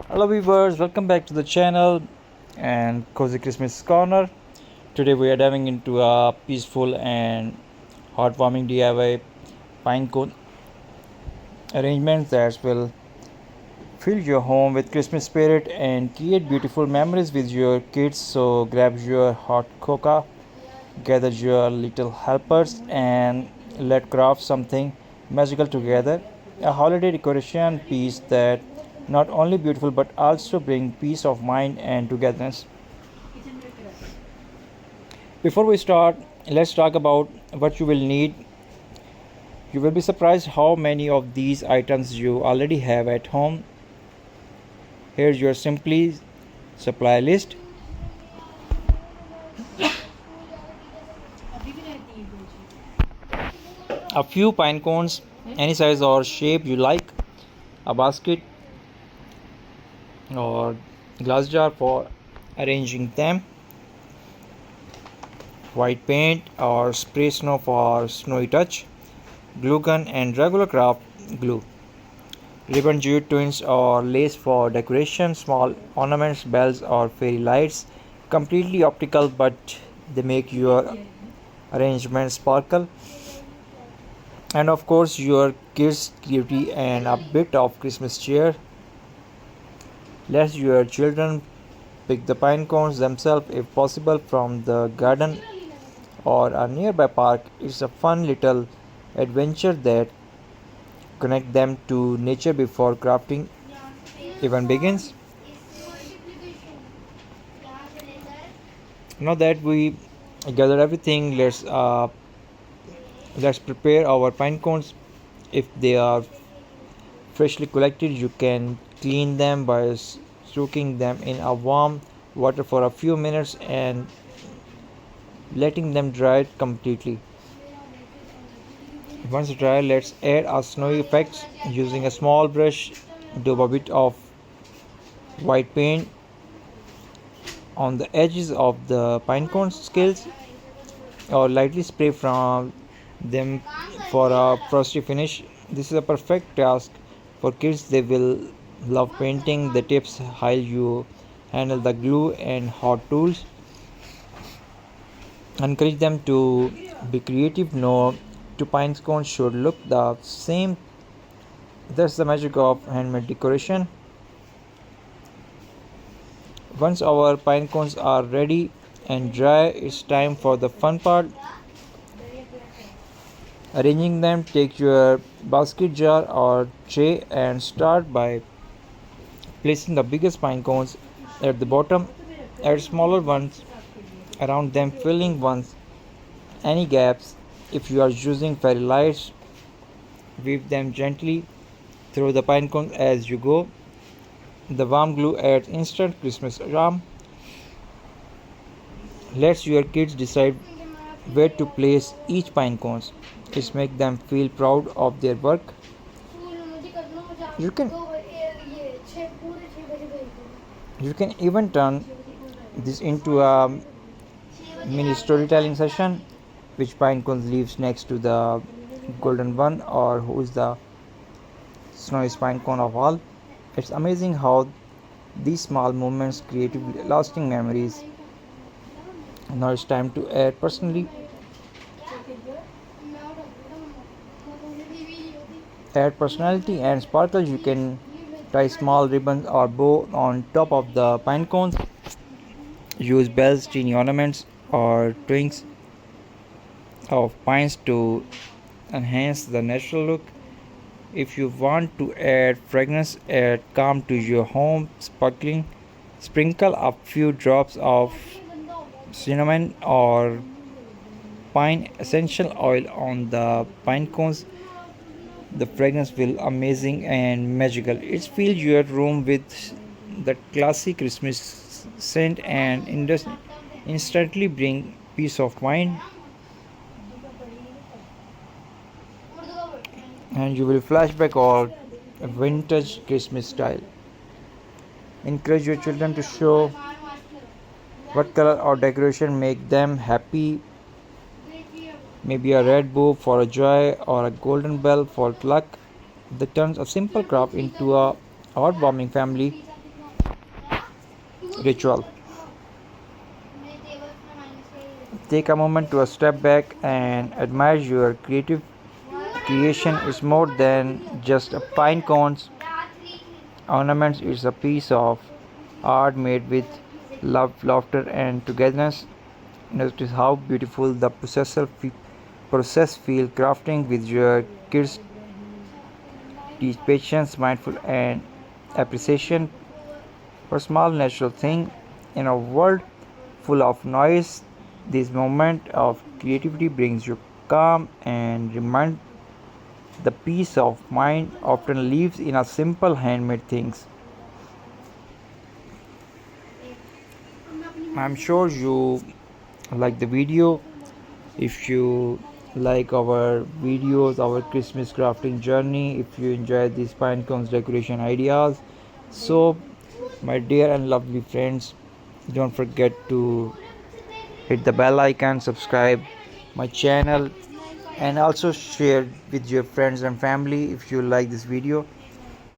Hello viewers, welcome back to the channel and Cozy Christmas Corner. Today we are diving into a peaceful and heartwarming DIY pinecone arrangements that will fill your home with Christmas spirit and create beautiful memories with your kids. So grab your hot cocoa, gather your little helpers and let craft something magical together. A holiday decoration piece that not only beautiful but also bring peace of mind and togetherness. Before we start, let's talk about what you will need. You will be surprised how many of these items you already have at home. Here's your simply supply list. A few pine cones, any size or shape you like, a basket or glass jar for arranging them, white paint or spray snow for snowy touch, glue gun and regular craft glue, ribbon, jute, twins or lace for decoration, small ornaments, bells or fairy lights, completely optical but they make your arrangement sparkle, and of course your kids' creativity and a bit of Christmas cheer. Let your children pick the pine cones themselves if possible from the garden or a nearby park. It's a fun little adventure that connect them to nature before crafting even begins. Now that we gather everything, let's prepare our pine cones. If they are freshly collected, you can clean them by soaking them in a warm water for a few minutes and letting them dry completely. Once dry, let's add a snowy effect using a small brush. Dab a bit of white paint on the edges of the pinecone scales or lightly spray from them for a frosty finish. This is a perfect task for kids. They will love painting the tips while you handle the glue and hot tools. Encourage them to be creative. No two pine cones should look the same. That's the magic of handmade decoration. Once our pine cones are ready and dry, it's time for the fun part. Arranging them, take your basket, jar or tray and start by placing the biggest pine cones at the bottom. Add smaller ones around them, filling ones any gaps. If you are using fairy lights, weave them gently through the pine cones as you go. The warm glue adds instant Christmas charm. Let your kids decide where to place each pine cones. It makes them feel proud of their work. You can you can even turn this into a mini storytelling session. Which pine cones lives next to the golden one, or who is the snowiest pine cone of all? It's amazing how these small moments create lasting memories. Now it's time to add personality and sparkle. You can tie small ribbons or bow on top of the pine cones. Use bells, teeny ornaments, or twigs of pines to enhance the natural look. If you want to add fragrance, add calm to your home, sprinkle a few drops of cinnamon or pine essential oil on the pine cones. The fragrance will amazing and magical. It fills your room with the classy Christmas scent and instantly bring peace of mind, and you will flashback or vintage Christmas style. Encourage your children to show what color or decoration make them happy. Maybe a red bow for a joy or a golden bell for luck. That turns a simple craft into a heartwarming family ritual. Take a moment to step back and admire your creative creation is more than just a pine cones ornaments. It's a piece of art made with love, laughter, and togetherness. Notice how beautiful the process feel. Crafting with your kids teach patience, mindful, and appreciation for small natural thing. In a world full of noise, this moment of creativity brings you calm and remind the peace of mind often lives in a simple handmade things. I'm sure you like the video. If you like our videos, our Christmas crafting journey, if you enjoy these pine cones decoration ideas, so my dear and lovely friends, don't forget to hit the bell icon, subscribe my channel, and also share with your friends and family if you like this video.